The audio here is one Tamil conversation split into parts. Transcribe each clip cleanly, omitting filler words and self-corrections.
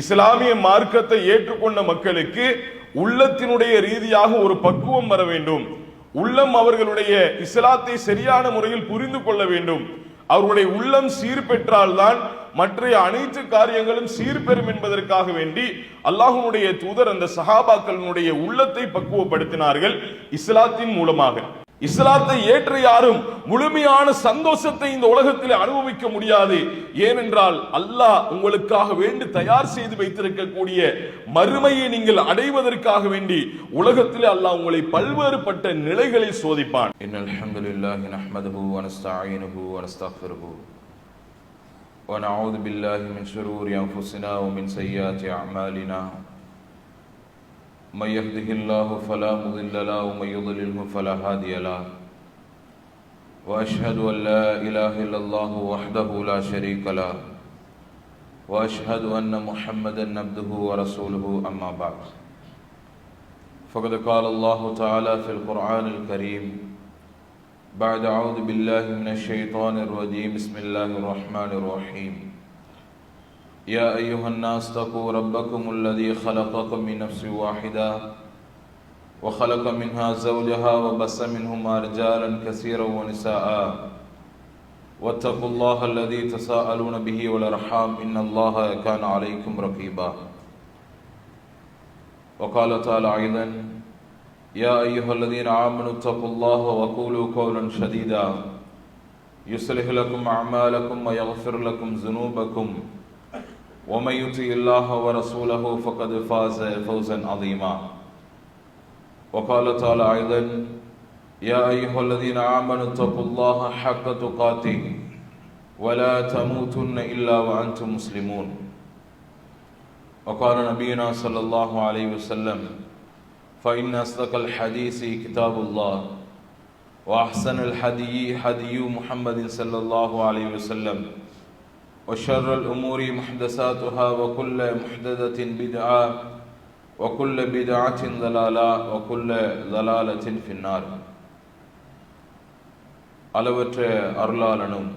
இஸ்லாமிய மார்க்கத்தை ஏற்றுக்கொண்ட மக்களுக்கு உள்ளத்தினுடைய ரீதியாக ஒரு பக்குவம் வர வேண்டும். உள்ளம் அவர்களுடைய இஸ்லாத்தை சரியான முறையில் புரிந்து கொள்ள வேண்டும். அவர்களுடைய உள்ளம் சீர்பெற்றால்தான் மற்ற அனைத்து காரியங்களும் சீர்பெறும் என்பதற்காக வேண்டி அல்லாஹ்வுடைய தூதர் அந்த சஹாபாக்களுடைய உள்ளத்தை பக்குவப்படுத்தினார்கள் இஸ்லாத்தின் மூலமாக. இஸ்லாத்தை ஏற்ற யாரும் முழுமையான சந்தோஷத்தை இந்த உலகத்தில் அனுபவிக்க முடியாது. ஏனென்றால் அல்லாஹ் உங்களுக்காக வேண்டி தயார் செய்து வைத்திருக்கக்கூடிய மறுமையை நீங்கள் அடைவதற்காக வேண்டி உலகத்தில் அல்லாஹ் உங்களை பல்வேறுபட்ட நிலைகளில் சோதிப்பான். இன்னல் ஹம்துலில்லாஹி நஹ்மதுஹு வ நஸ்தஈனுஹு வ நஸ்தக்ஃபிருஹு வ நஊது பில்லாஹி மின் ஷுரூரி அன்ஃபுஸினா வ மின் ஸய்யிஆத்தி அஅமாலினா من يهده الله فلا مضل له ومن يضلله فلا هادي له واشهد ان لا اله الا الله وحده لا شريك له واشهد ان محمدا عبده ورسوله اما بعد فقد قال الله تعالى في القرآن الكريم بعد اعوذ بالله من الشيطان الرجيم بسم الله الرحمن الرحيم يا أيها الناس اتقوا ربكم الذي خلقكم من نفس واحدة وخلق منها زوجها وبث منهما رجالا كثيرا ونساء واتقوا الله الذي تساءلون به والأرحام إن الله كان عليكم رقيبا وقال تعالى أيضا يا أيها الذين آمنوا اتقوا الله وقولوا قولا سديدا يصلح لكم أعمالكم ويغفر لكم ذنوبكم ومن يطع الله ورسوله فقد فاز فوزا عظيما وقال تعالى أيضا يا أيها الذين آمنوا اتقوا الله حق تقاته ولا تموتن إلا وأنتم مسلمون وقال نبينا صلى الله عليه وسلم فإن أصدق الحديث كتاب الله وأحسن الهدي هدي محمد صلى الله عليه وسلم وشر الأمور محدثاتها وكل محدثة بدعة وكل بدعة ضلالة وكل ضلالة في النار. அளவற்ற அருளாளனும்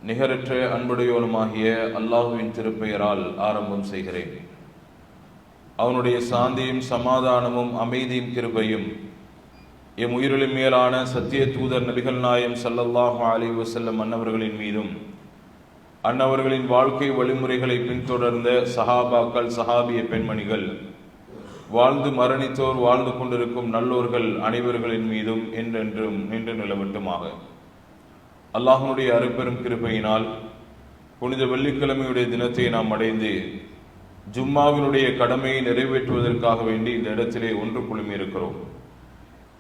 நிகரற்ற அன்புடையோனுமாகிய அல்லாஹுவின் திருப்பெயரால் ஆரம்பம் செய்கிறேன். அவனுடைய சாந்தியும் சமாதானமும் அமைதியும் கிருபையும் எம் உயிரிலும் மேலான சத்திய தூதர் நபிகள் நாயகம் ஸல்லல்லாஹு அலைஹி வஸல்லம் அன்னவர்களின் மீதும் அன்னவர்களின் வாழ்க்கை வழிமுறைகளை பின்தொடர்ந்த சஹாபாக்கள் சஹாபிய பெண்மணிகள் வாழ்ந்து மரணித்தோர் வாழ்ந்து கொண்டிருக்கும் நல்லோர்கள் அனைவர்களின் மீதும் என்றென்றும் நின்று நிலவட்டுமாக. அல்லாஹ்வுடைய அருட்பெரும் கிருபையினால் புனித வெள்ளிக்கிழமையுடைய தினத்தை நாம் அடைந்து ஜும்மாவினுடைய கடமையை நிறைவேற்றுவதற்காக வேண்டி இந்த இடத்திலே ஒன்று குழுமி இருக்கிறோம்.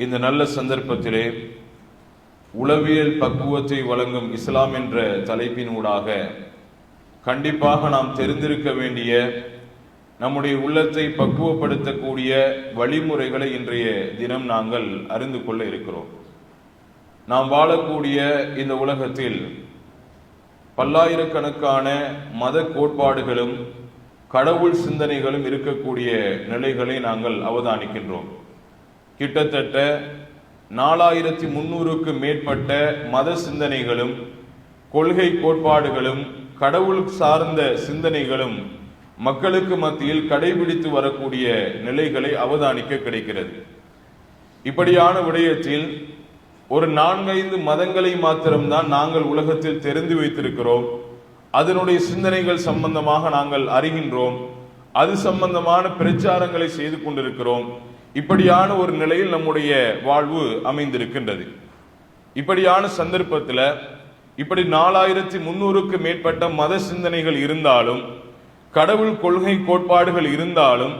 இந்த நல்ல சந்தர்ப்பத்திலே உளவியல் பக்குவத்தை வழங்கும் இஸ்லாம் என்ற தலைப்பினூடாக கண்டிப்பாக நாம் தெரிந்திருக்க வேண்டிய நம்முடைய உள்ளத்தை பக்குவப்படுத்தக்கூடிய வழிமுறைகளை இன்றைய தினம் நாங்கள் அறிந்து கொள்ள இருக்கிறோம். நாம் வாழக்கூடிய இந்த உலகத்தில் பல்லாயிரக்கணக்கான மத கோட்பாடுகளும் கடவுள் சிந்தனைகளும் இருக்கக்கூடிய நிலைகளை நாங்கள் அவதானிக்கின்றோம். கிட்டத்தட்ட 4300க்கு மேற்பட்ட மத சிந்தனைகளும் கொள்கை கோட்பாடுகளும் கடவுள் சார்ந்த சிந்தனைகளும் மக்களுக்கு மத்தியில் கடைபிடித்து வரக்கூடிய நிலைகளை அவதானிக்க கிடைக்கிறது. இப்படியான விடயத்தில் ஒரு 4-5 மதங்களை மாத்திரம்தான் நாங்கள் உலகத்தில் தெரிந்து வைத்திருக்கிறோம். அதனுடைய சிந்தனைகள் சம்பந்தமாக நாங்கள் அறிகின்றோம். அது சம்பந்தமான பிரச்சாரங்களை செய்து கொண்டிருக்கிறோம். இப்படியான ஒரு நிலையில் நம்முடைய வாழ்வு அமைந்திருக்கின்றது. இப்படியான சந்தர்ப்பத்தில் இப்படி 4300க்கு மேற்பட்ட மத சிந்தனைகள் இருந்தாலும் கடவுள் கொள்கை கோட்பாடுகள் இருந்தாலும்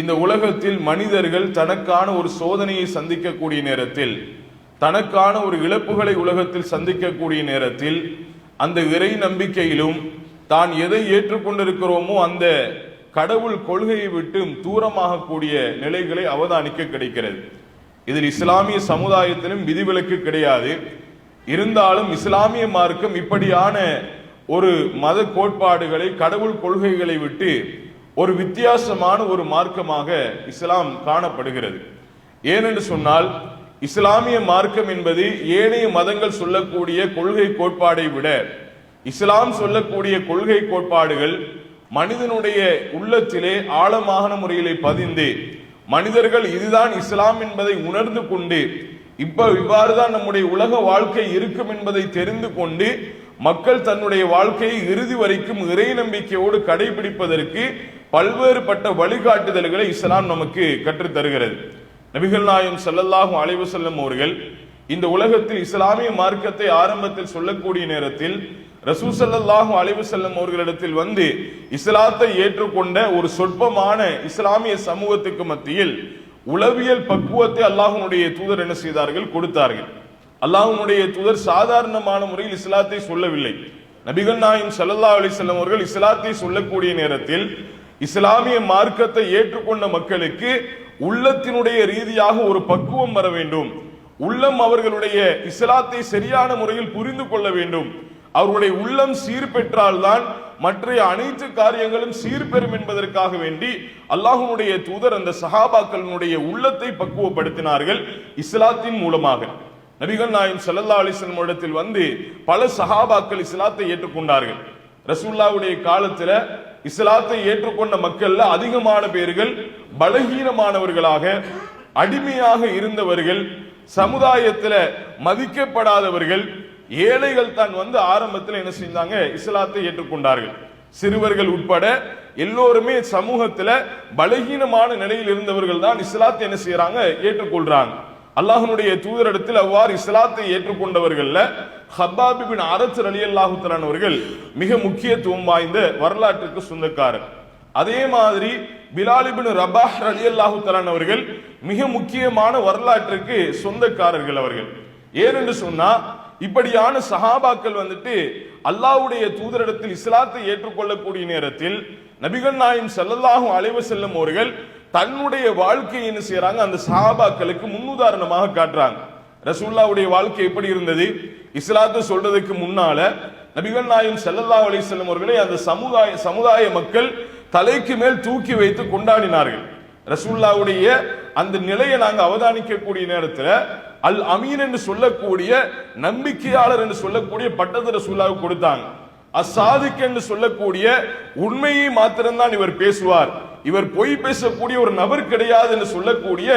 இந்த உலகத்தில் மனிதர்கள் தனக்கான ஒரு சோதனையை சந்திக்கக்கூடிய நேரத்தில், தனக்கான ஒரு இழப்புகளை உலகத்தில் சந்திக்கக்கூடிய நேரத்தில் அந்த இறை நம்பிக்கையிலும் தான் எதை ஏற்றுக்கொண்டிருக்கிறோமோ அந்த கடவுள் கொள்கையை விட்டு தூரமாக கூடிய நிலைகளை அவதானிக்க கிடைக்கிறது. இதில் இஸ்லாமிய சமுதாயத்திலும் விதிவிலக்கு கிடையாது. இருந்தாலும் இஸ்லாமிய மார்க்கம் இப்படியான ஒரு மத கோட்பாடுகளை கடவுள் கொள்கைகளை விட்டு ஒரு வித்தியாசமான ஒரு மார்க்கமாக இஸ்லாம் காணப்படுகிறது. ஏனென்று சொன்னால் இஸ்லாமிய மார்க்கம் என்பது ஏனைய மதங்கள் சொல்லக்கூடிய கொள்கை கோட்பாடை விட இஸ்லாம் சொல்லக்கூடிய கொள்கை கோட்பாடுகள் மனிதனுடைய உள்ளத்திலே ஆழமான முறையிலே பதிந்து மனிதர்கள் இதுதான் இஸ்லாம் என்பதை உணர்ந்து கொண்டு இவ்வாறுதான் நம்முடைய உலக வாழ்க்கை இருக்கும் என்பதை தெரிந்து கொண்டு மக்கள் தன்னுடைய வாழ்க்கையை இறுதி வரைக்கும் இறை நம்பிக்கையோடு கடைபிடிப்பதற்கு பல்வேறுபட்ட வழிகாட்டுதல்களை இஸ்லாம் நமக்கு கற்றுத் தருகிறது. நபிகள் நாயகம் ஸல்லல்லாஹு அலைஹி வஸல்லம் அவர்கள் இந்த உலகத்தில் இஸ்லாமிய மார்க்கத்தை ஆரம்பத்தில் சொல்லக்கூடிய நேரத்தில் ரசூல் ஸல்லல்லாஹு அலைஹி வஸல்லம் அவர்களிடத்தில் வந்து இஸ்லாத்தை ஏற்றுக்கொண்ட ஒரு சொற்பமான இஸ்லாமிய சமூகத்துக்கு மத்தியில் உளவியல் பக்குவத்தை அல்லாஹ்வுடைய தூதர் என்ன செய்தார்கள், கொடுத்தார்கள். அல்லாஹ்வுடைய தூதர் சாதாரணமான முறையில் இஸ்லாத்தை சொல்லவில்லை. நபிகள் நாயகம் ஸல்லல்லாஹு அலைஹி வஸல்லம் அவர்கள் இஸ்லாத்தை சொல்லக்கூடிய நேரத்தில் இஸ்லாமிய மார்க்கத்தை ஏற்றுக்கொண்ட மக்களுக்கு உள்ளத்தினுடைய ரீதியாக ஒரு பக்குவம் வர வேண்டும். உள்ளம் அவர்களுடைய இஸ்லாத்தை சரியான முறையில் புரிந்து கொள்ள வேண்டும். அவருடைய உள்ளம் சீர்பெற்றால்தான் மற்ற அனைத்து காரியங்களும் சீர்பெறும் என்பதற்காக வேண்டி அல்லாஹ்வுடைய தூதர் அந்த சஹாபாக்களுடைய உள்ளத்தை பக்குவப்படுத்தினார்கள் இஸ்லாத்தின் மூலமாக. நபிகள் நாயகம் ஸல்லல்லாஹு அலைஹி வஸல்லம் இடத்தில் வந்து பல சஹாபாக்கள் இஸ்லாத்தை ஏற்றுக்கொண்டார்கள். ரசூலுல்லாஹ்வுடைய காலத்துல இஸ்லாத்தை ஏற்றுக்கொண்ட மக்கள்ல அதிகமான பேர்கள் பலகீனமானவர்களாக, அடிமையாக இருந்தவர்கள், சமுதாயத்துல மதிக்கப்படாதவர்கள், ஏழைகள் தான் வந்து ஆரம்பத்தில் என்ன செஞ்சாங்க, இஸ்லாத்தை ஏற்றுக்கொண்டார்கள். சிறுவர்கள் உட்பட எல்லோருமே சமூகத்துல பலகீனமான நிலையில் இருந்தவர்கள் தான் இஸ்லாத்தை என்ன செய்யறாங்க, ஏற்றுக்கொள்றாங்க. அல்லாஹ்வுடைய தூதரிடத்தில் அவ்வாறு இஸ்லாத்தை ஏற்றுக்கொண்டவர்கள்ல ஹப்பாப் இப்னு அரத் ரலியல்லாஹு தஆலா அவர்கள் மிக முக்கியத்துவம் வாய்ந்த வரலாற்றுக்கு சொந்தக்காரர். அதே மாதிரி பிலால் இப்னு ரபாஹ் ரலியல்லாஹு தஆலா அவர்கள் மிக முக்கியமான வரலாற்றுக்கு சொந்தக்காரர்கள் அவர்கள். ஏனென்று சொன்னா இப்படியான சஹாபாக்கள் வந்துட்டு அல்லாஹ்வுடைய தூதரிடத்தில் இஸ்லாத்தை ஏற்றுக்கொள்ளக்கூடிய நேரத்தில் நபிகள் நாயகம் ஸல்லல்லாஹு அலைஹி வஸல்லம் அவர்கள் தன்னுடைய வாழ்க்கையை என்ன செய்யறாங்க, அந்த சஹாபாக்களுக்கு முன்னுதாரணமாக காட்டுறாங்க. ரசூலுல்லாஹ்வுடைய வாழ்க்கை எப்படி இருந்தது, இஸ்லாத்தை சொல்றதுக்கு முன்னால நபிகள் நாயகம் ஸல்லல்லாஹு அலைஹி வஸல்லம் அவர்களை அந்த சமுதாய மக்கள் தலைக்கு மேல் தூக்கி வைத்து கொண்டாடினார்கள். ரசூலுல்லாஹ்வுடைய அந்த நிலையை நாங்க அவதானிக்கக்கூடிய நேரத்தில் அல் அமீன் என்று சொல்லக்கூடிய நம்பிக்கையாளர் என்று சொல்லக்கூடிய பட்டத்தை ரசூலுல்லாஹ்வுக்கு கொடுத்தாங்க. அசாதிக் என்று சொல்லக்கூடிய உண்மையை மாத்திரம்தான் இவர் பேசுவார், இவர் பொய் பேசக்கூடிய ஒரு நபர் கிடையாது என்று சொல்லக்கூடிய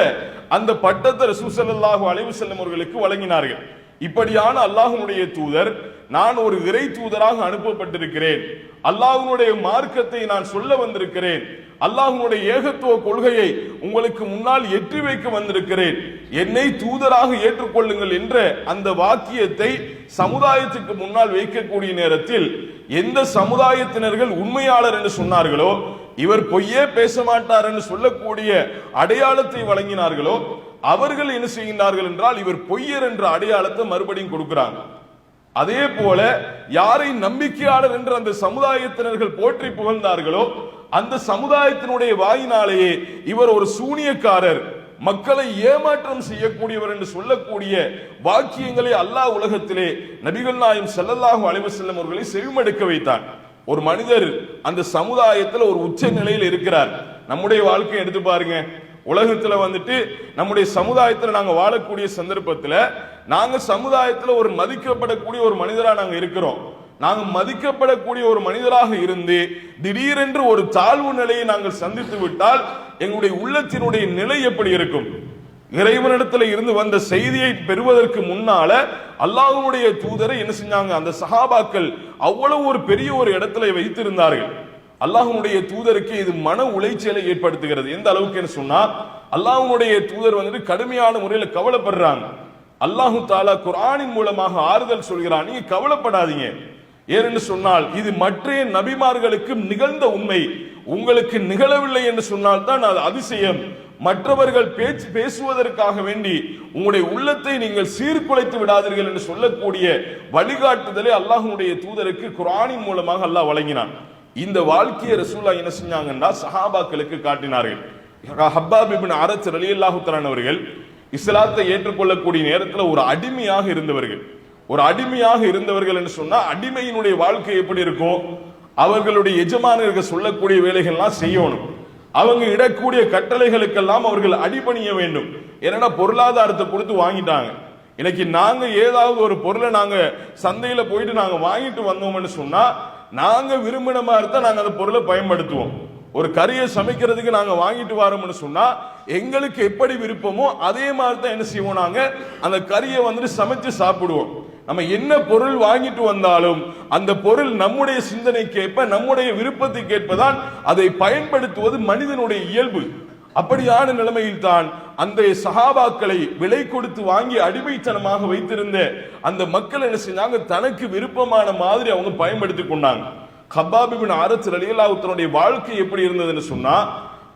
அந்த பட்டத்தை ரசூல் ஸல்லல்லாஹு அலைஹி வஸல்லம் அவர்களுக்கு வழங்கினார்கள். இப்படியான அல்லாஹ்வுடைய தூதர், நான் ஒரு இறை தூதராக அனுப்பப்பட்டிருக்கிறேன், அல்லாஹ்வுடைய மார்க்கத்தை நான் சொல்ல வந்திருக்கிறேன், அல்லாஹ்வுடைய ஏகத்துவ கொள்கையை உங்களுக்கு முன்னால் எட்டி வைக்க வந்திருக்கிறேன், என்னை தூதராக ஏற்றுக்கொள்ளுங்கள் என்ற அந்த வாக்கியத்தை சமுதாயத்துக்கு முன்னால் வைக்கக்கூடிய நேரத்தில் எந்த சமுதாயத்தினர்கள் உண்மையாளர் என்று சொன்னார்களோ, இவர் பொய்யே பேச மாட்டார் என்று சொல்லக்கூடிய அடையாளத்தை வழங்கினார்களோ, அவர்கள் என்ன செய்கின்றார்கள் என்றால் இவர் பொய்யர் என்ற அடையாளத்தை மறுபடியும் கொடுக்கிறாங்க. அதே போல யாரை நம்பிக்கையாளர் என்று அந்த சமுதாயத்தினர்கள் போற்றி புகழ்ந்தார்களோ, அந்த சமுதாயத்தினுடைய வாயினாலேயே இவர் ஒரு சூனியக்காரர், மக்களை ஏமாற்றம் செய்யக்கூடியவர் என்று சொல்லக்கூடிய வாக்கியங்களை அல்லாஹ் உலகத்திலே நபிகள் நாயகம் ஸல்லல்லாஹு அலைஹி வஸல்லம் அவர்களை செவிமடுக்க வைத்தான். ஒரு மனிதர் அந்த சமுதாயத்தில் ஒரு உச்ச நிலையில் இருக்கிறார். நம்முடைய வாழ்க்கையை எடுத்து பாருங்க. உலகத்துல வந்துட்டு நம்முடைய சமுதாயத்தில் நாங்க வாழக்கூடிய சந்தர்ப்பத்தில் நாங்க சமுதாயத்தில் ஒரு மதிக்கப்படக்கூடிய ஒரு மனிதராக நாங்க இருக்கிறோம். நாங்க மதிக்கப்படக்கூடிய ஒரு மனிதராக இருந்து திடீரென்று ஒரு தாழ்வு நிலையை நாங்கள் சந்தித்து விட்டால் எங்களுடைய உள்ளத்தினுடைய நிலை எப்படி இருக்கும்? இறைவனிடத்துல இருந்து வந்த செய்தியை பெறுவதற்கு முன்னால அல்லாஹ்வுடைய தூதரை என்ன செஞ்சாங்க, அந்த சஹாபாக்கள் அவ்வளவு ஒரு பெரிய ஒரு இடத்துல வைத்திருந்தார்கள். அல்லாஹ்வுடைய தூதருக்கு இது மன உளைச்சலை ஏற்படுத்துகிறது. எந்த அளவுக்கு சொன்னா, அல்லாஹ்வுடைய தூதர் வந்துட்டு கடுமையான முறையில் கவலைப்படுறாங்க. அல்லாஹு தாலா குர்ஆனின் மூலமாக ஆறுதல் சொல்கிறான், நீங்க கவலைப்படாதீங்க. ஏனென்று சொன்னால் இது மற்ற நபிமார்களுக்கு நிகழ்ந்த உண்மை, உங்களுக்கு நிகழவில்லை என்று சொன்னால் தான் அது அதிசயம். மற்றவர்கள் பேசுவதற்காக வேண்டி உங்களுடைய உள்ளத்தை நீங்கள் சீர்குலைத்து விடாதீர்கள் என்று சொல்லக்கூடிய வழிகாட்டுதலை அல்லாஹ்வுடைய தூதருக்கு குர்ஆனின் மூலமாக அல்லாஹ் வழங்கினான். இந்த வாழ்க்கையை ரசூலுல்லாஹ் என்ன செஞ்சாங்கன்னா சஹாபாக்களுக்கு காட்டினார்கள். ஹப்பாப் இப்னு அரத் ரலியல்லாஹு தஆலா அவர்கள் இஸ்லாத்தை ஏற்றுக்கொள்ளக்கூடிய நேரத்தில் ஒரு அடிமையாக இருந்தவர்கள். ஒரு அடிமையாக இருந்தவர்கள் என்று சொன்னா அடிமையினுடைய வாழ்க்கை எப்படி இருக்கும்? அவர்களுடைய எஜமானர்கள் சொல்லக்கூடிய வேலைகள்லாம் செய்யணும், அவங்க இடக்கூடிய கட்டளைகளுக்கெல்லாம் அவர்கள் அடிபணிய வேண்டும். ஏன்னா பொருளாதாரத்தை கொடுத்து வாங்கிட்டாங்க. இன்னைக்கு நாங்க ஏதாவது ஒரு பொருளை நாங்க சந்தையில போயிட்டு நாங்க வாங்கிட்டு வந்தோம்னு சொன்னா நாங்க விரும்பின மாதிரி தான் நாங்க அந்த பொருளை பயன்படுத்துவோம். ஒரு கறியை சமைக்கிறதுக்கு நாங்க வாங்கிட்டு வரோம்னு சொன்னா எங்களுக்கு எப்படி விருப்பமோ அதே மாதிரி தான் என்ன செய்வோம், நாங்க அந்த கறியை சமைச்சு சாப்பிடுவோம். நம்ம என்ன பொருள் வாங்கிட்டு வந்தாலும் அந்த பொருள் நம்முடைய சிந்தனைக்கேற்ப நம்முடைய விருப்பத்துக்கேற்பதான் அதை பயன்படுத்துவது மனிதனுடைய இயல்பு. அப்படியான நிலைமையில் தான் அந்த சஹாபாக்களை விலை கொடுத்து வாங்கி அடிமைத்தனமாக வைத்திருந்த அந்த மக்கள் என்ன செஞ்சாங்க, தனக்கு விருப்பமான மாதிரி அவங்க பயன்படுத்தி கொண்டாங்க. கப்பாப் இப்னு அரத் ரலியல்லாஹு தன்னுடைய வாழ்க்கை எப்படி இருந்ததுன்னு சொன்னா,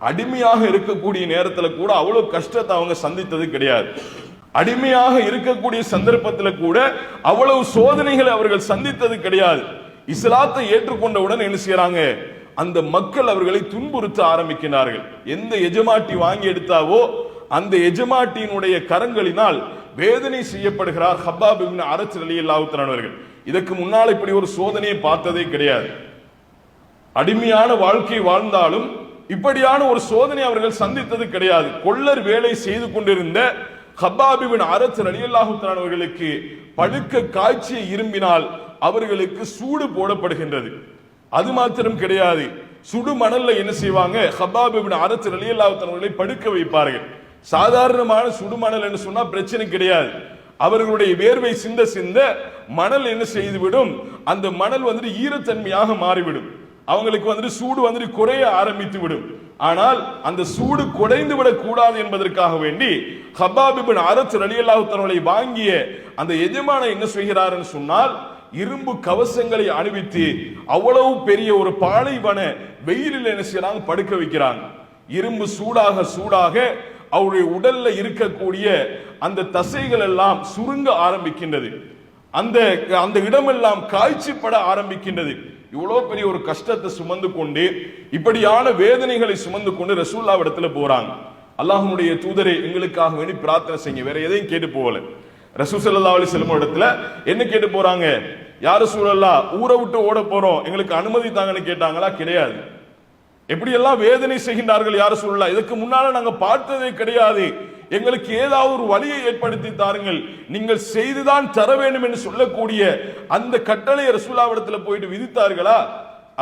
அடிமையாக இருக்கக்கூடிய நேரத்துல கூட அவ்வளவு கஷ்டத்தை அவங்க சந்தித்தது கிடையாது. அடிமையாக இருக்கக்கூடிய சந்தர்ப்பத்தில் கூட அவ்வளவு சோதனைகளை அவர்கள் சந்தித்தது கிடையாது. இஸ்லாத்தை ஏற்றுக்கொண்டவுடன் என்ன செய்யறாங்க, அந்த மக்கள் அவர்களை துன்புறுத்த ஆரம்பிக்கிறார்கள். எந்த எஜமாட்டி வாங்கி எடுத்தாவோ அந்த எஜமாட்டியினுடைய கரங்களினால் வேதனை செய்யப்படுகிறார் கப்பாப் இப்னு அரத் ரலியல்லாஹு தஆலா அவர்கள். இதற்கு முன்னால் இப்படி ஒரு சோதனையை பார்த்ததே கிடையாது. அடிமையான வாழ்க்கை வாழ்ந்தாலும் இப்படியான ஒரு சோதனை அவர்கள் சந்தித்தது கிடையாது. கொள்ளர் வேலை செய்து கொண்டிருந்த கப்பாப் இப்னு அரத் ரலியல்லாஹு தஆலா அவர்களுக்கு பழுக்க காய்ச்சிய இரும்பினால் அவர்களுக்கு சூடு போடப்படுகின்றது. அது மாத்திரம் கிடையாது, சுடு மணல்ல என்ன செய்வாங்க, கப்பாப் இப்னு அரத் ரலியல்லாஹு தஆலா அவர்களை படுக்க வைப்பார்கள். சாதாரணமான சுடு மணல் என்று சொன்னா பிரச்சனை கிடையாது. அவர்களுடைய வேர்வை சிந்த சிந்த மணல் என்ன செய்துவிடும், அந்த மணல் ஈரத்தன்மையாக மாறிவிடும். அவங்களுக்கு சூடு குறைய ஆரம்பித்து விடும். ஆனால் அந்த சூடு குறைந்து விடக் கூடாது என்பதற்காக வேண்டி கப்பாப் இப்னு அரத் ரலியல்லாஹு தஆலா வாங்கிய அந்த எஜமானர் என்ன செய்கிறார் சொன்னால், இரும்பு கவசங்களை அணிவித்து அவ்வளவு பெரிய ஒரு பாலைவன வெயிலில் என்ன செய்யறாங்க, படுக்க வைக்கிறாங்க. இரும்பு சூடாக சூடாக அவருடைய உடல்ல இருக்கக்கூடிய அந்த தசைகள் எல்லாம் சுருங்க ஆரம்பிக்கின்றது. அந்த இடமெல்லாம் காய்ச்சிப்பட ஆரம்பிக்கின்றது. இவ்வளவு பெரிய ஒரு கஷ்டத்தை சுமந்து கொண்டு இப்படியான வேதனைகளை சுமந்து கொண்டு ரசூலுல்லாஹ் இடத்துல போறாங்க. அல்லாஹ்வுடைய தூதரே எங்களுக்காக வேண்டி பிரார்த்தனை செய்யுங்க. வேற எதையும் கேட்டு போகல. ரசூல் ஸல்லல்லாஹு அலைஹி வஸல்லம் இடத்துல என்ன கேட்டு போறாங்க, யா ரசூலல்லாஹ் ஊரை விட்டு ஓட போறோம், எங்களுக்கு அனுமதி தாங்கன்னு கேட்டாங்களா? கிடையாது. எப்படியெல்லாம் வேதனை செய்கின்றார்கள் யா ரசூலல்லாஹ், இதுக்கு முன்னால நாங்க பார்த்ததே கிடையாது, எங்களுக்கு ஏதாவது ஒரு வழியை ஏற்படுத்தி தாருங்கள், நீங்கள் செய்துதான் தர வேண்டும் என்று சொல்லக்கூடிய அந்த கட்டளை ரசூலுல்லாஹ்விடத்துல போயிட்டு விதித்தார்களா?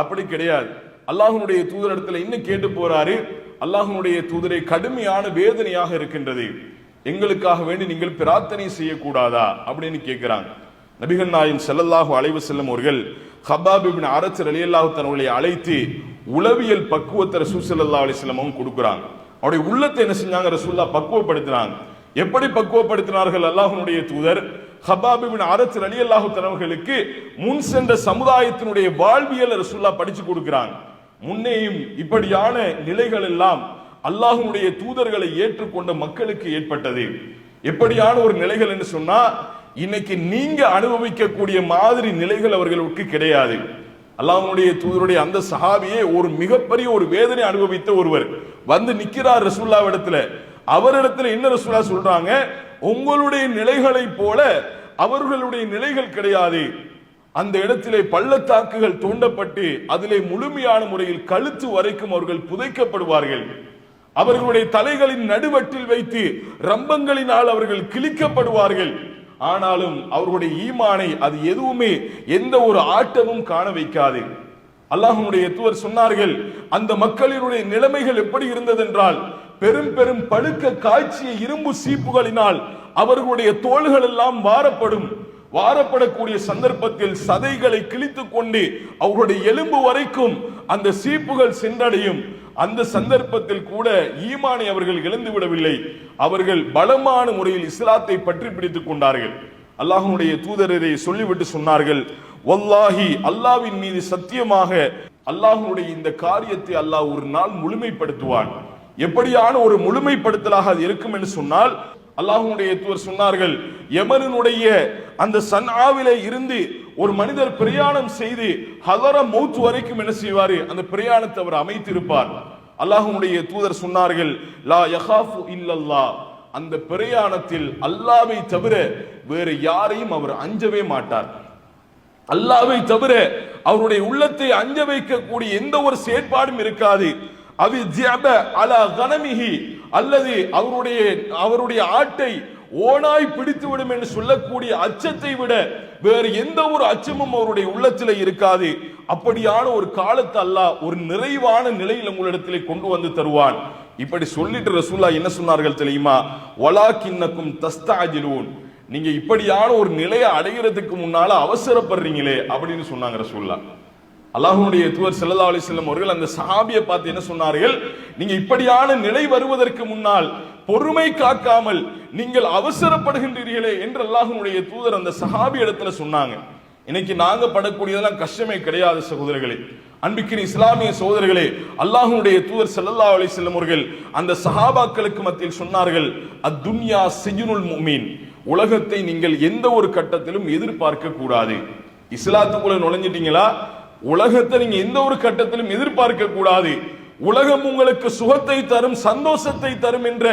அப்படி கிடையாது. அல்லாஹ்வுடைய தூதரிடத்துல இன்னும் கேட்டு போறாரு, அல்லாஹ்வுடைய தூதரை கடுமையான வேதனையாக இருக்கின்றது, எங்களுக்காக வேண்டி நீங்கள் பிரார்த்தனை செய்யக்கூடாதா அப்படின்னு கேட்கிறாங்க. நபிகள் நாயகம் ஸல்லல்லாஹு அலைஹி வஸல்லம் அவர்கள் கப்பாப் இப்னு அரத் ரலியல்லாஹு தஆலா அழைத்து உளவியல் பக்குவத்தை ரசூல் ஸல்லல்லாஹு அலைஹி வஸல்லம் கொடுக்குறாங்க. அவருடைய உள்ளத்தை என்ன செஞ்சாங்க, ரசூலுல்லாஹ் பக்குவப்படுத்தினாங்க. எப்படி பக்குவப்படுத்தினார்கள் அல்லாஹ்வுடைய தூதர்? கப்பாப் இப்னு அரத் ரலியல்லாஹு தஆலா அவர்களுக்கு முன் சென்ற சமுதாயத்தினுடைய வாழ்வியல் ரசூலுல்லாஹ் படிச்சு கொடுக்கிறாங்க. முன்னேயும் இப்படியான நிலைகள் எல்லாம் அல்லாஹ்வுடைய தூதர்களை ஏற்றுக்கொண்ட மக்களுக்கு ஏற்பட்டது. எப்படியான ஒரு நிலைகள் என்று சொன்னா, இன்னைக்கு நீங்க அனுபவிக்கக்கூடிய மாதிரி நிலைகள் அவர்களுக்கு கிடையாது. அல்லாஹ்வுடைய தூதருடைய அந்த சஹாபியே ஒரு மிகப்பெரிய ஒரு வேதனை அனுபவித்த ஒருவர் வந்து நிக்கிறார் ரசூலுல்லாஹ் இடத்துல. அவரிடத்துல என்ன ரசூலுல்லாஹ் சொல்றாங்க, உங்களுடைய நிலைகளை போல அவர்களுடைய நிலைகள் கிடையாது. அந்த இடத்திலே பள்ளத்தாக்குகள் தோண்டப்பட்டு அதிலே முழுமையான முறையில் கழுத்து வரைக்கும் அவர்கள் புதைக்கப்படுவார்கள். அவர்களுடைய தலைகளின் நடுவட்டில் வைத்து ரம்பங்களினால் அவர்கள் கிழிக்கப்படுவார்கள். ஆனாலும் அவர்களுடைய ஈமானை அது எதுவுமே எந்த ஒரு ஆட்டமும் காண வைக்காது. அல்லாஹ்வுடைய தூதர் சொன்னார்கள், அந்த மக்களினுடைய நிலைமைகள் எப்படி இருந்தது என்றால், பெரும் பெரும் பழுக்க காய்ச்சிய இரும்பு சீப்புகளினால் அவர்களுடைய தோள்கள் எல்லாம் வாரப்படக்கூடிய சந்தர்ப்பத்தில் சதைகளை கிழித்துக் கொண்டு அவர்களுடைய எலும்பு வரைக்கும் அந்த சீப்புகள் சென்றடையும். அந்த சந்தர்ப்பத்தில் கூட ஈமானை அவர்கள் இழந்து விடவில்லை. அவர்கள் பலமான முறையில் இஸ்லாத்தை பற்றி பிடித்துக் கொண்டார்கள். அல்லாஹ்வுடைய தூதரரை சொல்லிவிட்டு சொன்னார்கள், வல்லாஹி அல்லாஹ்வின் மீது சத்தியமாக அல்லாஹ்வுடைய இந்த காரியத்தை அல்லாஹ் ஒரு நாள் முழுமைப்படுத்துவான். எப்படியான ஒரு முழுமைப்படுத்தலாக அது இருக்கும் என்று சொன்னால், அல்லாஹ்வுடைய தூதர் சொன்னார்கள், யமனுடைய அந்த சன்ஆவிலே இருந்து ஒரு மனிதர் பிரயாணம் செய்து ஹதர மௌத் வரைக்கும் என்ன செய்வாரு, அந்த பிரயாணத்தை அவர் அமைத்திருப்பார். அல்லாஹ்வுடைய தூதர் சொன்னார்கள், லா யகாஃபு இல்லல்லாஹ், அந்த பிரயாணத்தில் அல்லாஹ்வை தவிர வேறு யாரையும் அவர் அஞ்சவே மாட்டார். அல்லாஹ்வை தவிர அவருடைய உள்ளத்தை அஞ்ச வைக்கக்கூடிய எந்த ஒரு செயற்பாடும் இருக்காது. அவி ஜிஅப அலா கனமிஹி, அல்லது அவருடைய ஆட்டை ஓனாய் பிடித்து விடும் என்று சொல்லக்கூடிய அச்சத்தை விட வேறு எந்த ஒரு அச்சமும் அவருடைய உள்ளத்தில் இருக்காது. அப்படியான ஒரு காலத்தை அல்லாஹ் ஒரு நிறைவான நிலையில் உங்களிடத்திலே கொண்டு வந்து தருவான். இப்படி சொல்லிட்டு ரசூலுல்லாஹ் என்ன சொன்னார்கள் தெரியுமா? வலாக்கின்னக்கும் தஸ்தாஜிலூன், நீங்க இப்படியான ஒரு நிலையை அடைகிறதுக்கு முன்னால அவசரப்படுறீங்களே அப்படின்னு சொன்னாங்க ரசூலுல்லாஹ். அல்லாஹ்வுடைய தூதர் ஸல்லல்லாஹு அலைஹி வஸல்லம் அவர்கள் அந்த சஹாபியை பார்த்து என்ன சொன்னார்கள்? நீங்க இப்படியான நிலை வருவதற்கு முன்னால் பொறுமை காக்காமல் நீங்கள் அவசரப்படுகின்றீர்களே என்று அல்லாஹ்வுடைய தூதர் அந்த சஹாபி இடத்துல சொன்னாங்க. இன்னைக்கு நாங்க படக்கூடியதெல்லாம் கஷ்டமே கிடையாது சகோதரர்களே, அன்பிக்கின் இஸ்லாமிய சகோதரர்களே. அல்லாஹ்வுடைய தூதர் ஸல்லல்லாஹு அலைஹி வஸல்லம் அவர்கள் அந்த சஹாபாக்களுக்கு மத்தியில் சொன்னார்கள், அத்துன்யா சிஜ்னுல் முஃமின், உலகத்தை நீங்கள் எந்த ஒரு கட்டத்திலும் எதிர்பார்க்க கூடாது. இஸ்லாத்துக்குள்ள நுழைஞ்சிட்டீங்களா, உலகத்தை நீங்க எந்த ஒரு கட்டத்திலும் எதிர்பார்க்க கூடாது. உலகம் உங்களுக்கு சுகத்தை தரும், சந்தோஷத்தை தரும் என்ற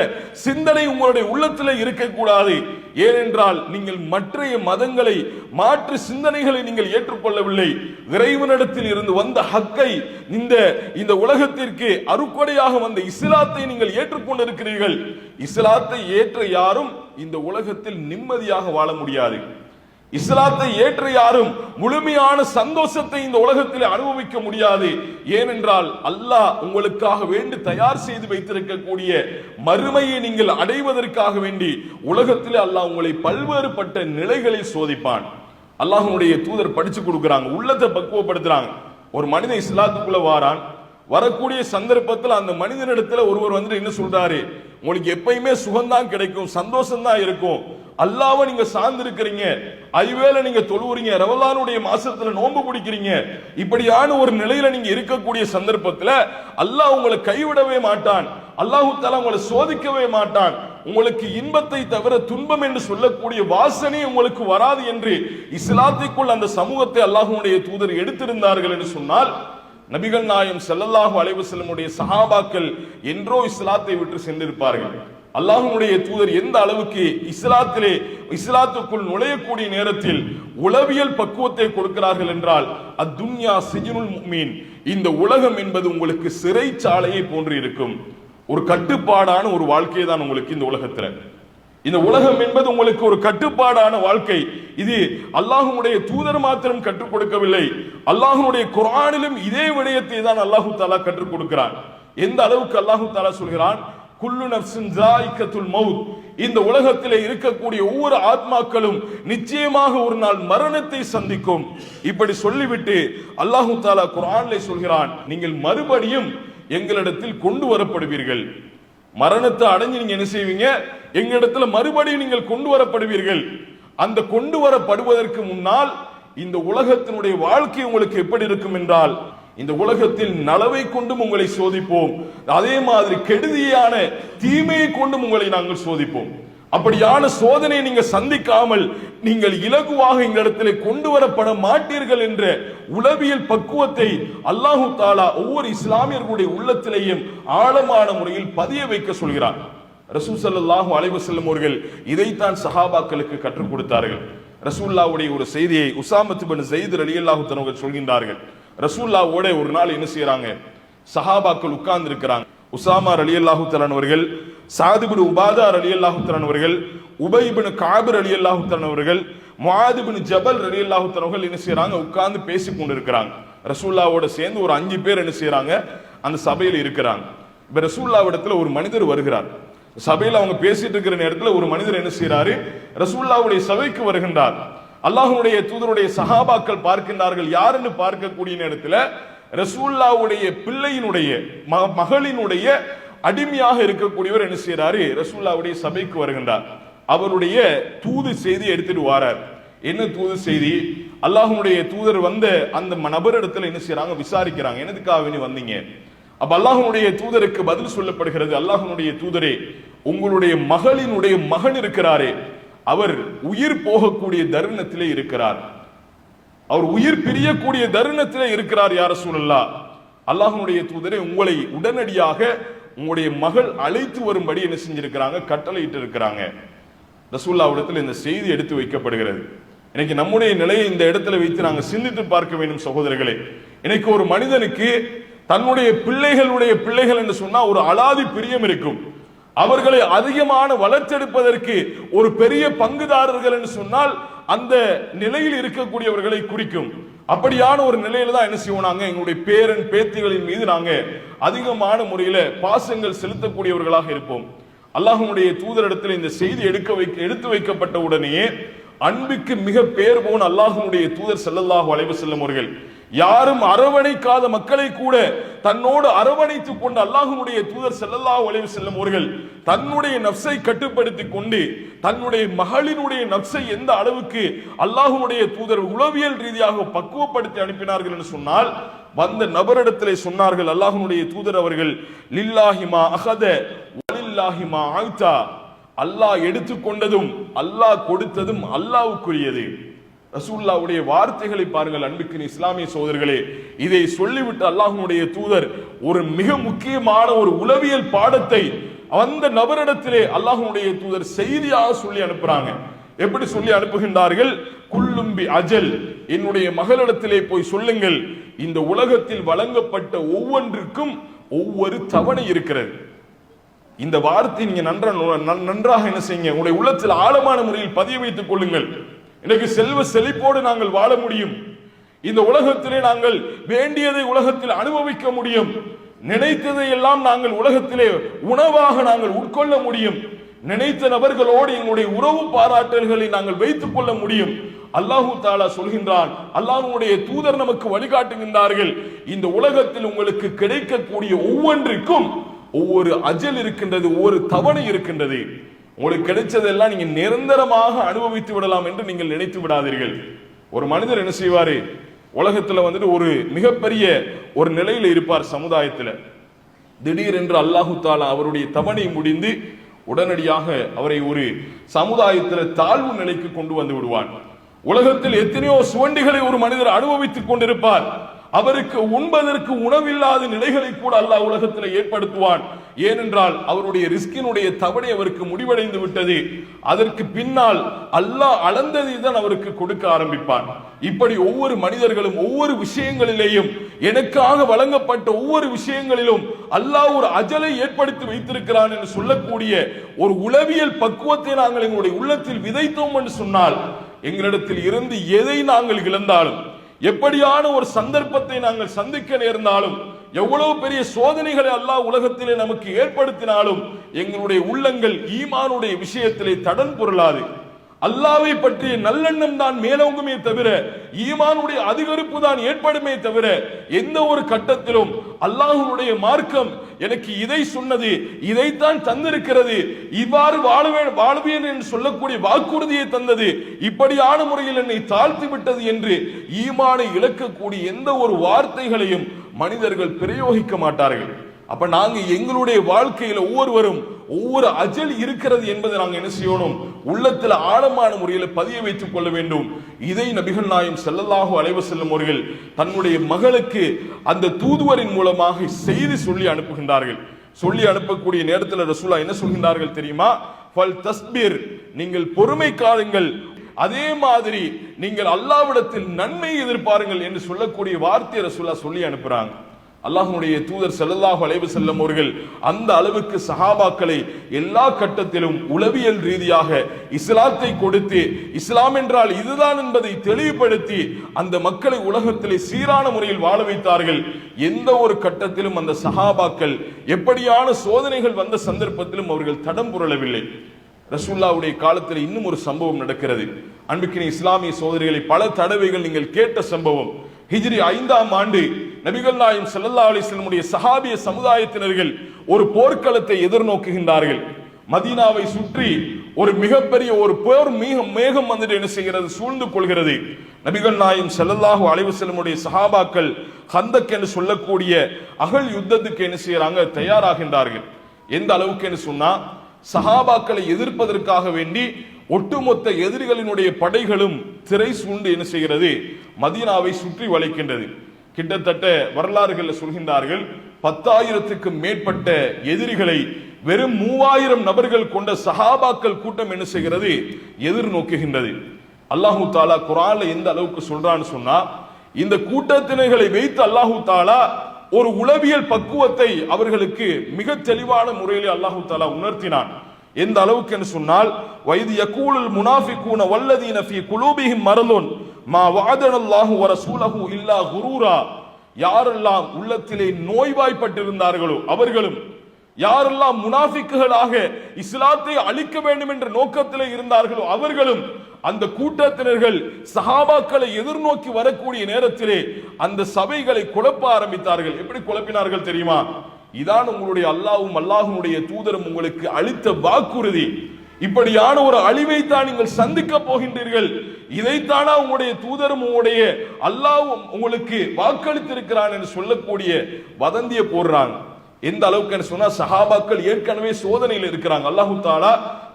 சிந்தனை உங்களுடைய உள்ளத்தில் இருக்கக்கூடாது. ஏனென்றால் நீங்கள் மற்றைய மதங்களை, மாற்று சிந்தனைகளை நீங்கள் ஏற்றுக்கொள்ளவில்லை. இறைவனிடத்தில் இருந்து வந்த ஹக்கை, இந்த உலகத்திற்கு அருக்கொடையாக வந்த இஸ்லாத்தை நீங்கள் ஏற்றுக்கொண்டிருக்கிறீர்கள். இஸ்லாத்தை ஏற்ற யாரும் இந்த உலகத்தில் நிம்மதியாக வாழ முடியாது. இஸ்லாத்தை ஏற்ற யாரும் முழுமையான சந்தோஷத்தை இந்த உலகத்தில் அனுபவிக்க முடியாது. ஏனென்றால் அல்லாஹ் உங்களுக்காக வேண்டி தயார் செய்து வைத்திருக்கக்கூடிய மறுமையை நீங்கள் அடைவதற்காக வேண்டி உலகத்தில் அல்லாஹ் உங்களை பல்வேறுபட்ட நிலைகளில் சோதிப்பான். அல்லாஹ்வுடைய தூதர் படிச்சு கொடுக்கிறாங்க, உள்ளத்தை பக்குவப்படுத்துறாங்க. ஒரு மனிதன் இஸ்லாத்துக்குள்ள வாரான், வரக்கூடிய சந்தர்ப்பத்தில் அந்த மனிதனிடத்துல ஒருவர் வந்து என்ன சொல்றாரு? உங்களுக்கு எப்பயுமே சுகம்தான் கிடைக்கும், சந்தோஷம் தான் இருக்கும், அல்லாஹ்வை நீங்க சார்ந்திருக்கிறீங்க, ஐவேளை நீங்க தொழுவுறீங்க, ரமலானுடைய மாசத்துல நோன்பு பிடிக்கிறீங்க, இப்படியான ஒரு நிலையில நீங்க இருக்கக்கூடிய சந்தர்ப்பத்துல அல்லாஹ் உங்களை கைவிடவே மாட்டான், அல்லாஹு தஆலா உங்களை சோதிக்கவே மாட்டான், உங்களுக்கு இன்பத்தை தவிர துன்பம் என்று சொல்லக்கூடிய வாசனை உங்களுக்கு வராது என்று இஸ்லாத்திற்குள் அந்த சமூகத்தை அல்லாஹ்வுடைய தூதர் எடுத்திருந்தார்கள் என்று சொன்னால், நபிகள் நாயகம் ஸல்லல்லாஹு அலைஹி வஸல்லம் உடைய சஹாபாக்கள் என்றோ இஸ்லாத்தை விட்டு சென்றிருப்பார்கள். அல்லாஹ்வுடைய தூதர் எந்த அளவுக்கு இஸ்லாத்துக்குள் நுழையக்கூடிய நேரத்தில் உளவியல் பக்குவத்தை கொடுக்கிறார்கள் என்றால், அத்துன்யா சிஜ்னுல் முஃமின், இந்த உலகம் என்பது உங்களுக்கு சிறைச்சாலையை போன்று இருக்கும். ஒரு கட்டுப்பாடான ஒரு வாழ்க்கை தான் உங்களுக்கு இந்த உலகத்துல. இந்த உலகம் என்பது உங்களுக்கு ஒரு கட்டுப்பாடான வாழ்க்கை. இது அல்லாஹ்வுடைய தூதர் மாத்திரம் கற்றுக் கொடுக்கவில்லை, அல்லாஹ்வுடைய குர்ஆனிலும் இதே விடயத்தை தான் அல்லாஹ் தஆலா கற்றுக் கொடுக்கிறான். எந்த அளவுக்கு அல்லாஹ் தஆலா சொல்கிறான், குல்லு நஃப்ஸின் ஸாயிகத்துல் மௌத், இந்த உலகத்திலே இருக்கக்கூடிய ஒவ்வொரு ஆத்மாக்களும் நிச்சயமாக ஒரு நாள் மரணத்தை சந்திக்கும். இப்படி சொல்லிவிட்டு அல்லாஹ் தஆலா குர்ஆனிலே சொல்கிறான், நீங்கள் மறுபடியும் எங்களிடத்தில் கொண்டு வரப்படுவீர்கள். மரணத்தை அடைஞ்சு நீங்க என்ன செய்வீங்க? எங்களிடத்துல மறுபடியும் நீங்கள் கொண்டு வரப்படுவீர்கள். அந்த கொண்டு வரப்படுவதற்கு முன்னால் இந்த உலகத்தினுடைய வாழ்க்கை உங்களுக்கு எப்படி இருக்கும் என்றால், இந்த உலகத்தில் நலவை கொண்டும் உங்களை சோதிப்போம், அதே மாதிரி கெடுதியான தீமையை கொண்டும் உங்களை நாங்கள் சோதிப்போம். அப்படியான சோதனை நீங்க சந்திக்காமல் நீங்கள் இலகுவாக எங்களிடத்திலே கொண்டு வரப்பட மாட்டீர்கள் என்ற உளவியல் பக்குவத்தை அல்லாஹு தஆலா ஒவ்வொரு இஸ்லாமியர்களுடைய உள்ளத்திலேயும் ஆழமான முறையில் பதிய வைக்க சொல்கிறார். ரசூல் ஸல்லல்லாஹு அலைஹி வஸல்லம் அவர்கள் இதைத்தான் சஹாபாக்களுக்கு கற்றுக் கொடுத்தார்கள். ரசூலுல்லாஹ்வுடைய ஒரு செய்தியை உஸாமத் இப்னு ஸைத் ரலியல்லாஹு தஆலா அவர்கள் சொல்கின்றார்கள். ரசூலுல்லாஹ்வோட ஒரு நாள் என்ன செய்யறாங்க? சஹாபாக்கள் உட்கார்ந்து இருக்கிறாங்க. உஸாமா ரலியல்லாஹு தஆலா அவர்கள், சாத் இப்னு உபாதா ரலியல்லாஹு தஆலா அவர்கள், உபை இப்னு கஅப் ரலியல்லாஹு தஆலா அவர்கள், முஆத் இப்னு ஜபல் ரலியல்லாஹு தஆலா அவர்கள் என்ன செய்யறாங்க? உட்கார்ந்து பேசிக் கொண்டிருக்கிறாங்க. ரசூலுல்லாஹ்வோட சேர்ந்து ஒரு 5 பேர் என்ன செய்யறாங்க? அந்த சபையில் இருக்கிறாங்க. இப்ப ரசூலுல்லாஹ்விடத்துல ஒரு மனிதர் வருகிறார். சபையில் அவங்க பேசிட்டு இருக்கிற நேரத்தில் ஒரு மனிதர் என்ன செய்யறாரு? ரசூலுல்லாஹ்வுடைய சபைக்கு வருகின்றார். அல்லாஹ்வுடைய தூதருடைய சஹாபாக்கள் பார்க்கின்றார்கள். யாருன்னு பார்க்கக்கூடிய நேரத்தில் ரசூலுல்லாஹ்வுடைய பிள்ளையினுடைய மகளினுடைய அடிமையாக இருக்கக்கூடியவர் என்ன செய்யறாரு? ரசூலுல்லாஹ்வுடைய சபைக்கு வருகின்றார். அவருடைய தூது செய்தி எடுத்துட்டு வாரார். என்ன தூது செய்தி? அல்லாஹ்வுடைய தூதர் வந்த அந்த நபரிடத்துல என்ன செய்யறாங்க? விசாரிக்கிறாங்க, என்னதுக்காக வேண்டி வந்தீங்க? அப்ப அல்லாஹ்வுடைய தூதருக்கு பதில் சொல்லப்படுகிறது, அல்லாஹ்வுடைய தூதரே, உங்களுடைய மகளினுடைய மகன் இருக்கிறாரே, அவர் உயிர் போகக்கூடிய தருணத்திலே இருக்கிறார், அவர் உயிர் பிரியக்கூடிய தருணத்திலே இருக்கிறார் யா ரசூலல்லாஹ். அல்லாஹ்வுடைய தூதரே, உங்களை உடனடியாக உங்களுடைய மகள் அழைத்து வரும்படி என்ன செஞ்சிருக்கிறாங்க? கட்டளையிட்டு இருக்கிறாங்க. ரசூலுல்லாஹ்விடத்தில் இந்த செய்தி எடுத்து வைக்கப்படுகிறது. இன்னைக்கு நம்முடைய நிலையை இந்த இடத்துல வைத்து நாங்கள் சிந்தித்து பார்க்க வேண்டும் சகோதரர்களே. இன்னைக்கு ஒரு மனிதனுக்கு தன்னுடைய பிள்ளைகள் என்று சொன்னா ஒரு அலாதி பிரியம் இருக்கும். அவர்களை அதிகமான வளர்த்தெடுப்பதற்கு ஒரு பெரிய பங்குதாரர்கள் என்று சொன்னால் அந்த நிலையில் இருக்கக்கூடியவர்களை குறிக்கும். அப்படியான ஒரு நிலையில தான் என்ன செய்வோம், எங்களுடைய பேரன் பேத்திகளின் மீது நாங்க அதிகமான முறையில பாசங்கள் செலுத்தக்கூடியவர்களாக இருப்போம். அல்லாஹ்வுடைய தூதரிடத்தில் இந்த செய்தி எடுத்து வைக்கப்பட்ட உடனேயே அன்பிற்கு மிக பேர் போன அல்லாஹ்வுடைய தூதர் ஸல்லல்லாஹு அலைஹி வஸல்லம் அவர்கள் யாரும் அரவணைக்காத மக்களை கூட தன்னோடு அரவணைத்துக் கொண்டு அல்லாஹ்வுடைய தூதர் ஸல்லல்லாஹு அலைஹி வஸல்லம் அவர்கள் தன்னுடைய நஃப்ஸை கட்டுப்படுத்திக் கொண்டு தன்னுடைய மகளினுடைய நஃப்ஸை எந்த அளவுக்கு அல்லாஹ்வுடைய தூதர் உளவியல் ரீதியாக பக்குவப்படுத்தி அனுப்பினார்கள் என்று சொன்னால், வந்த நபரிடத்திலே சொன்னார்கள் அல்லாஹ்வுடைய தூதர் அவர்கள், லில்லாஹி மா அஹத வலில்லாஹி மா ஆதா, அல்லாஹ் எடுத்துக்கொண்டதும் அல்லாஹ் கொடுத்ததும் அல்லாஹ்வுக்குரியது. ரசூலுல்லாஹ்வுடைய வார்த்தைகளை பாருங்கள் அன்பிற்கின் இஸ்லாமிய சகோதரர்களே. இதை சொல்லிவிட்டு அல்லாஹ்வுடைய தூதர் ஒரு மிக முக்கியமான ஒரு உளவியல் பாடத்தை அந்த நபரிடத்திலே அல்லாஹ்வுடைய தூதர் செய்தியாக சொல்லி அனுப்புறாங்க. எப்படி சொல்லி அனுப்புகின்றார்கள்? குல்லும்பி அஜல், என்னுடைய மகளிடத்திலே போய் சொல்லுங்கள், இந்த உலகத்தில் வழங்கப்பட்ட ஒவ்வொன்றுக்கும் ஒவ்வொரு தவணை இருக்கிறது. இந்த வார்த்தை நீங்க நன்றாக என்ன செய்யுங்க, உங்களுடைய உள்ளத்தில் ஆழமான முறையில் பதிய வைத்துக் கொள்ளுங்கள். இன்னைக்கு செல்வ செழிப்போடு நாங்கள் வாழ முடியும். இந்த உலகத்திலே நாங்கள் வேண்டியதை உலகத்தில் அனுபவிக்க முடியும். நினைத்ததை எல்லாம் நாங்கள் உலகத்திலே உணவாக நாங்கள் உட்கொள்ள முடியும். நினைத்த நபர்களோடு எங்களுடைய உறவு பாராட்டல்களை நாங்கள் வைத்துக் கொள்ள முடியும். அல்லாஹு தாலா சொல்கின்றான், அல்லாஹ்வுடைய தூதர் நமக்கு வழிகாட்டுகின்றார்கள், இந்த உலகத்தில் உங்களுக்கு கிடைக்கக்கூடிய ஒவ்வொன்றிற்கும் ஒவ்வொரு அஜல் இருக்கின்றது, ஒவ்வொரு தவணை இருக்கின்றது. உங்களுக்கு கிடைச்சதெல்லாம் நீங்க நிரந்தரமாக அனுபவித்து விடலாம் என்று நீங்கள் நினைத்து விடாதீர்கள். ஒரு மனிதர் என்ன செய்வாரு, உலகத்துல ஒரு மிகப்பெரிய ஒரு நிலையில இருப்பார் சமுதாயத்தில். திடீரென்று அல்லாஹு தாலா அவருடைய தவணை முடிந்து உடனடியாக அவரை ஒரு சமுதாயத்தில் தாழ்வு நிலைக்கு கொண்டு வந்து விடுவான். உலகத்தில் எத்தனையோ சுவண்டிகளை ஒரு மனிதர் அனுபவித்துக் கொண்டிருப்பார். அவருக்கு உண்பதற்கு உணவில்லாத நிலைகளை கூட அல்லாஹ் உலகத்தில் ஏற்படுத்துவான். ஏனென்றால் அவருடைய ரிஸ்கினுடைய தவணை அவருக்கு முடிவடைந்து விட்டது. அதற்கு பின்னால் அல்லாஹ் அளந்ததை தான் அவருக்கு கொடுக்க ஆரம்பிப்பான். இப்படி ஒவ்வொரு மனிதர்களும் ஒவ்வொரு விஷயங்களிலேயும் எனக்காக வழங்கப்பட்ட ஒவ்வொரு விஷயங்களிலும் அல்லாஹ் ஒரு அஜலை ஏற்படுத்தி வைத்திருக்கிறான் என்று சொல்லக்கூடிய ஒரு உளவியல் பக்குவத்தை நாங்கள் எங்களுடைய உள்ளத்தில் விதைத்தோம் என்று சொன்னால், எங்களிடத்தில் இருந்து எதை நாங்கள் இழந்தாலும், எப்படியான ஒரு சந்தர்ப்பத்தை நாங்கள் சந்திக்க நேர்ந்தாலும், எவ்வளவு பெரிய சோதனைகளை அல்லாஹ் உலகத்திலே நமக்கு ஏற்படுத்தினாலும் எங்களுடைய உள்ளங்கள் ஈமானுடைய விஷயத்திலே தடன் பொருளாது. அல்லாஹ்வை பற்றிய நல்லெண்ணம் தான் மேலோங்குமே தவிர ஈமானுடைய அதிகரிப்பு தான் ஏற்படுமே தவிர எந்த ஒரு கட்டத்திலும் அல்லாஹ்வுடைய மார்க்கம் எனக்கு இதை சொன்னது, இதைத்தான் தந்திருக்கிறது, இவ்வாறு வாழ்வேன் என்று சொல்லக்கூடிய வாக்குறுதியை தந்தது, இப்படியான முறையில் என்னை தாழ்த்தி விட்டது என்று ஈமானை இழக்கக்கூடிய எந்த ஒரு வார்த்தைகளையும் மனிதர்கள் பிரயோகிக்க மாட்டார்கள். அப்ப நாங்க எங்களுடைய வாழ்க்கையில ஒவ்வொருவரும் ஒவ்வொரு அஜல் இருக்கிறது என்பதை நாங்க என்ன செய்யணும், உள்ளத்தில் ஆழமான முறையில் பதிய வைத்துக் கொள்ள வேண்டும். இதை நபிகள் நாயகம் ஸல்லல்லாஹு அலைஹி வஸல்லம் அவர்கள் தன்னுடைய மகளுக்கு அந்த தூதுவரின் மூலமாக செய்தி சொல்லி அனுப்புகின்றார்கள். சொல்லி அனுப்பக்கூடிய நேரத்தில் ரசூலுல்லாஹ் என்ன சொல்கின்றார்கள் தெரியுமா? ஃபல் தஸ்பிர், நீங்கள் பொறுமை காருங்கள், அதே மாதிரி நீங்கள் அல்லாஹ்விடத்தில் நன்மை எதிர்பாருங்கள் என்று சொல்லக்கூடிய வார்த்தையை ரசூலுல்லாஹ் சொல்லி அனுப்புறாங்க. அல்லாஹ்வுடைய தூதர் ஸல்லல்லாஹு அலைஹி வஸல்லம் அவர்கள் அந்த அளவுக்கு சஹாபாக்களை எல்லா கட்டத்திலும் உளவியல் ரீதியாக இஸ்லாத்தை கொடுத்து, இஸ்லாம் என்றால் இதுதான் என்பதை தெளிவுபடுத்தி அந்த மக்களை உலகத்திலே சீரான முறையில் வாழ வைத்தார்கள். எந்த ஒரு கட்டத்திலும் அந்த சஹாபாக்கள் எப்படியான சோதனைகள் வந்த சந்தர்ப்பத்திலும் அவர்கள் தடம் புரளவில்லை. ரசூலுல்லாஹ்வுடைய காலத்தில் இன்னும் ஒரு சம்பவம் நடக்கிறது. அன்பிற்கின இஸ்லாமிய சோதரிகளை பல தடவைகள் நீங்கள் கேட்ட சம்பவம். ஹிஜ்ரி 5ஆம் ஆண்டு நபிகள் நாயகம் ஸல்லல்லாஹு அலைஹி வஸல்லம் சஹாபிய சமுதாயத்தினர்கள் ஒரு போர்க்களத்தை எதிர்நோக்குகின்றார்கள். மதீனாவை சுற்றி ஒரு மிகப்பெரிய ஒரு போர் மேகம் வந்துட்டு என்ன செய்கிறது, சூழ்ந்து கொள்கிறது. நபிகள் நாயகம் ஸல்லல்லாஹு அலைஹி வஸல்லம் சஹாபாக்கள் ஹந்தக் என்று சொல்லக்கூடிய அகல் யுத்தத்துக்கு என்ன செய்யறாங்க, தயாராகின்றார்கள். எந்த அளவுக்கு என்று சொன்னா, சஹாபாக்களை எதிர்ப்பதற்காக வேண்டி ஒட்டுமொத்த எதிரிகளினுடைய படைகளும் திரை சூழ்ந்து என்ன செய்கிறது, மதீனாவை சுற்றி வளைக்கின்றது. கிட்டத்தட்ட வரலாறுகள் சொல்கின்றார்கள் 10,000க்கும் மேற்பட்ட எதிரிகளை வெறும் 3000 நபர்கள் கொண்ட சஹாபாக்கள் கூட்டம் என்ன செய்கிறது, எதிர்நோக்குகின்றது. அல்லாஹு தாலா குர்ஆன்ல எந்த அளவுக்கு சொல்றான்னு சொன்னா, இந்த கூட்டத்தினர்களை வைத்து அல்லாஹு தாலா ஒரு உளவியல் பக்குவத்தை அவர்களுக்கு மிக தெளிவான முறையில் அல்லாஹு தாலா உணர்த்தினான். எந்த அளவுக்கு என்று சொன்னால் வைது யகூலுல் முனாஃபிகூன வல்லதீன ஃபீ குலூபிஹிம் மரதுன் மா வஅதனல்லாஹு வ ரசூலுஹு இல்லா குரூரா. யாரெல்லாம் உள்ளத்திலே நோய்வாய்ப்பட்டிருந்தார்களோ அவர்களும், யாரெல்லாம் முனாஃபிக்குகளாக இஸ்லாத்தை அழிக்க வேண்டும் என்ற நோக்கத்திலே இருந்தார்களோ அவர்களும், அந்த கூட்டத்தினர்கள் சஹாபாக்களை எதிர்நோக்கி வரக்கூடிய நேரத்திலே அந்த சபைகளை குழப்ப ஆரம்பித்தார்கள். எப்படி குழப்பினார்கள் தெரியுமா? இதான் உங்களுடைய அல்லாஹ்வும் அல்லாஹ்வுடைய தூதரும் உங்களுக்கு அளித்த வாக்குறுதி. இப்படியான ஒரு அழிவை தான் நீங்கள் சந்திக்க போகின்றீர்கள். இதைத்தானா உங்களுடைய தூதரும் உங்களுடைய அல்லாஹ்வும் உங்களுக்கு வாக்களித்திருக்கிறான் என்று சொல்லக்கூடிய வதந்தியை போடுறாங்க. எந்த அளவுக்கு சொன்னா, சஹாபாக்கள் ஏற்கனவே சோதனையில் இருக்கிறாங்க. அல்லாஹு தஆலா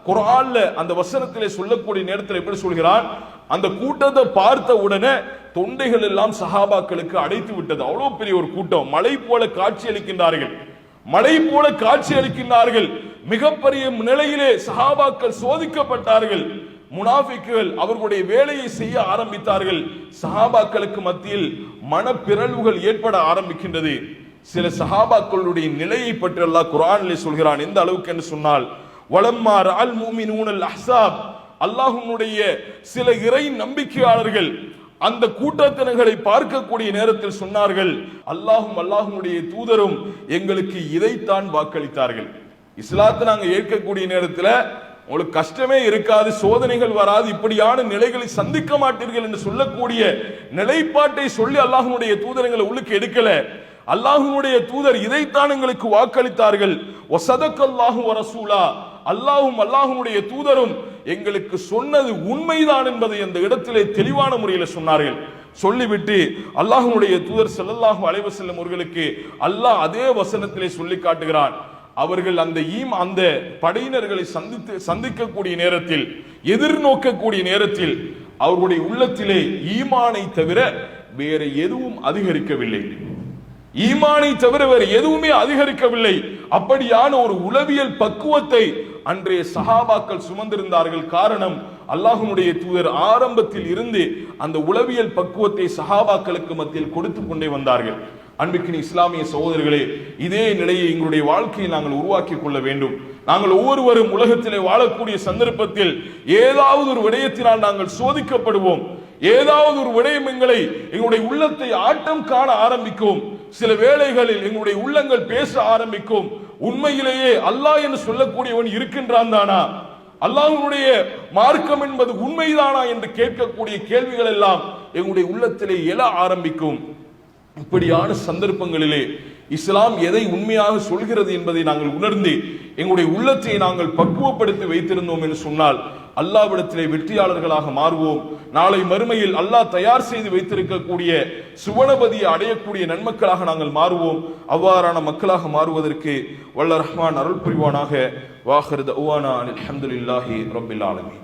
குர்ஆன்ல அந்த வசனத்திலே சொல்லக்கூடிய நேரத்தில் எப்படி சொல்கிறான், அந்த கூட்டத்தை பார்த்த உடனே தொண்டைகள் எல்லாம் சஹாபாக்களுக்கு அடைத்து விட்டது. அவ்வளவு பெரிய ஒரு கூட்டம், மலை போல காட்சி அளிக்கின்றார்கள், மலை போல காட்சி அளிக்கின்றார்கள். மிகப்பெரிய நிலையிலே சஹாபாக்கள் சோதிக்கப்பட்டார்கள். முனாஃபிக்குகள் அவர்களுடைய வேலையை செய்ய ஆரம்பித்தார்கள். சஹாபாக்களுக்கு மத்தியில் மனப்பிறழ்வுகள் ஏற்பட ஆரம்பிக்கின்றது. சில சஹாபாக்களுடைய நிலையை பற்றி அல்லாஹ் குர்ஆனிலே சொல்கிறான். எந்த அளவுக்கு என்று சொன்னால், வலம்மா ரஅல் முஃமினூனல் அஹ்ஸாப், அல்லாஹ்வுடைய சில இறை நம்பிக்கையாளர்கள் அந்த கூட்டத்தினர்களை பார்க்கக்கூடிய நேரத்தில் சொன்னார்கள், அல்லாஹ்வும் அல்லாஹ்வுடைய தூதரும் எங்களுக்கு இதைத்தான் வாக்களித்தார்கள். இஸ்லாத்தை நாங்கள் ஏற்கக்கூடிய நேரத்தில் உங்களுக்கு கஷ்டமே இருக்காது, சோதனைகள் வராது, இப்படியான நிலைகளை சந்திக்க மாட்டீர்கள் என்று சொல்லக்கூடிய நிலைப்பாட்டை சொல்லி அல்லாஹ்வுடைய தூதரங்களை உள்ளுக்கு எடுக்கல. அல்லாஹ்வுடைய தூதர் இதைத்தான் எங்களுக்கு வாக்களித்தார்கள். வஸதகல்லாஹு வ ரசூலா, அல்லாஹ்வும் அல்லாஹ்வுடைய தூதரும் எங்களுக்கு சொன்னது உண்மைதான் என்பதை அந்த இடத்திலே தெளிவான முறையில் சொன்னார்கள். சொல்லிவிட்டு அல்லாஹ்வுடைய தூதர் ஸல்லல்லாஹு அலைஹி வஸல்லம் அவர்களுக்கு அல்லாஹ் அதே வசனத்திலே சொல்லி காட்டுகிறான், அவர்கள் அந்த படையினர்களை சந்திக்கக்கூடிய நேரத்தில், எதிர்நோக்கக்கூடிய நேரத்தில் அவர்களுடைய உள்ளத்திலே ஈமானை தவிர வேற எதுவும் அதிகரிக்கவில்லை. ஈமானை தவிர வேறு எதுவுமே அதிகரிக்கவில்லை. அப்படியான ஒரு உளவியல் பக்குவத்தை அன்றைய சஹாபாக்கள் சுமந்திருந்தார்கள். காரணம், அல்லாஹ்வுடைய தூதர் ஆரம்பத்தில் இருந்து அந்த உளவியல் பக்குவத்தை சஹாபாக்களுக்கு மத்தியில் கொடுத்து கொண்டே வந்தார்கள். அன்பிற்கின் இஸ்லாமிய சகோதரர்களே, இதே நிலையை எங்களுடைய வாழ்க்கையை நாங்கள் உருவாக்கி கொள்ள வேண்டும். நாங்கள் ஒவ்வொருவரும் உலகத்திலே வாழக்கூடிய சந்தர்ப்பத்தில் ஏதாவது ஒரு விடயத்தினால் நாங்கள் சோதிக்கப்படுவோம். ஏதாவது ஒரு விடயம் எங்களுடைய உள்ளத்தை ஆட்டம் காண ஆரம்பிக்கும். சில வேளைகளில் எங்களுடைய உள்ளங்கள் பேச ஆரம்பிக்கும், உண்மையிலேயே அல்லாஹ் என்று சொல்லக்கூடியவன் இருக்கின்றான் தானா, அல்லாஹ்வுடைய மார்க்கம் என்பது உண்மைதானா என்று கேட்கக்கூடிய கேள்விகள் எல்லாம் எங்களுடைய உள்ளத்திலே எழ ஆரம்பிக்கும். இப்படியான சந்தர்ப்பங்களிலே இஸ்லாம் எதை உண்மையாக சொல்கிறது என்பதை நாங்கள் உணர்ந்து எங்களுடைய உள்ளத்தை நாங்கள் பக்குவப்படுத்தி வைத்திருந்தோம் என்று சொன்னால் அல்லாஹ்விடத்திலே வெற்றியாளர்களாக மாறுவோம். நாளை மறுமையில் அல்லாஹ் தயார் செய்து வைத்திருக்கக்கூடிய சுவனபதியை அடையக்கூடிய நன்மக்களாக நாங்கள் மாறுவோம். அவ்வாறான மக்களாக மாறுவதற்கு வல்ல ரஹ்மான் அருள் புரிவானாக. வாஹிர் தஅவானா அல்ஹம்துலில்லாஹி ரப்பில் ஆலமீன்.